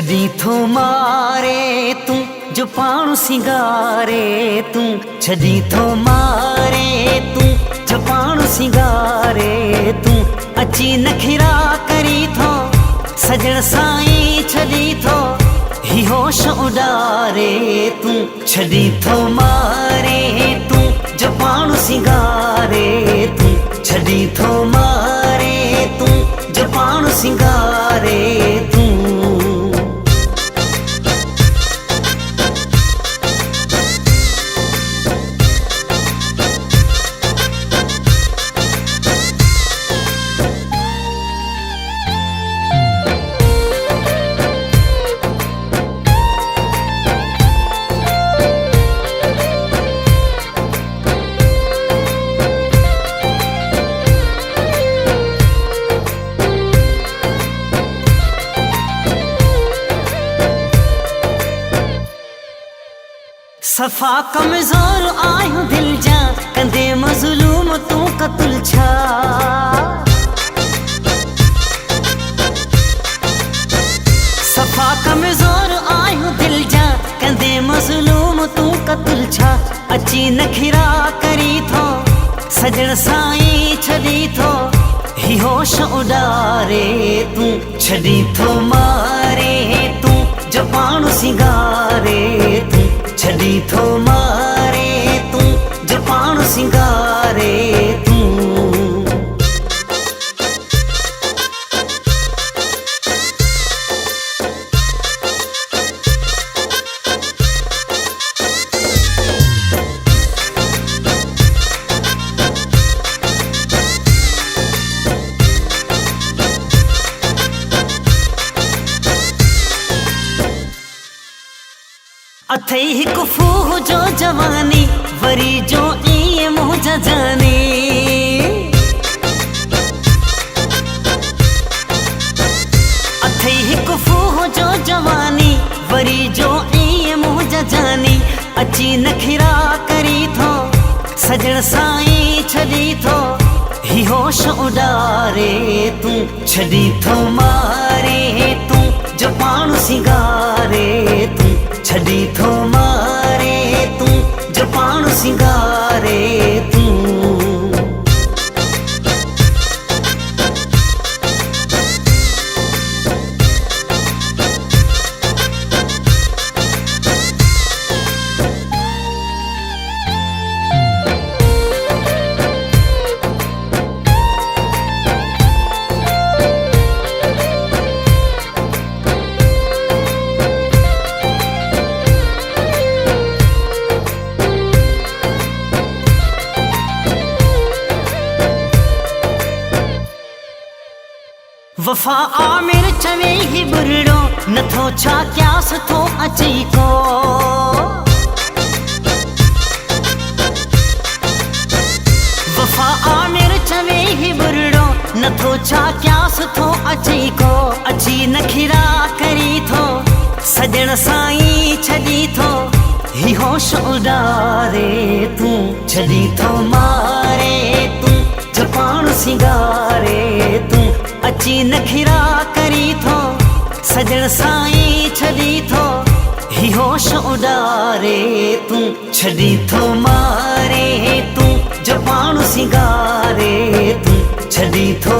छड़ी थो मारे तू जो पाणु सिंगारे तू, छड़ी थो मारे तू जो पाणु सिंगारे तू, अची नखिरा करी थो सजण साईं छड़ी थो ही होश उडारे तू, छड़ी थो मारे तू जो पाणु सिंगारे तू, छड़ी थो मारे तू जो पाणु सिंगारे तू। सफ़ा कमज़ोर आहियूं दिल जा, कंदे मज़लूम तू क़त्ल छा। सफ़ा कमज़ोर आहियूं दिल जा, कंदे मज़लूम तू क़त्ल छा। अची नखिरा करी थो सजण साईं छड़ी थो ही होश उडारे तू, छड़ी थो मारे तू जो पाणु सिंगारे तू, छड़ी थो मारे तू जो पाणु सिंगारे तू। अथई हिक फूह जो जवानी वरी जो इए मुंहिंजा जानी, अथई हिक फूह जो जवानी वरी जो इए मुंहिंजा जानी, अची नखिरा करी थो सजण साईं छड़ी थो ही होश उडारे तू, छड़ी थो मारे तू जो पाणु सिंगारे तू, छड़ी थो मारे तू जो पाणु सिंगारे तू। वफ़ा आमिर चवे ही बुरड़ो नथो छा क्यास थो अची को, वफ़ा आमिर चवे ही बुरड़ो नथो छा क्यास थो अची को, अची नखिरा करी थो सजण साईं छड़ी थो ही होश उडारे तू, छड़ी थो मारे तू जो पाणु सिंगारे तू, अची नखिरा करी थो सजण साईं छड़ी थो ही होश उडारे तू, छड़ी थो मारे तू जो पाणु सिंगारे तू, छड़ी थो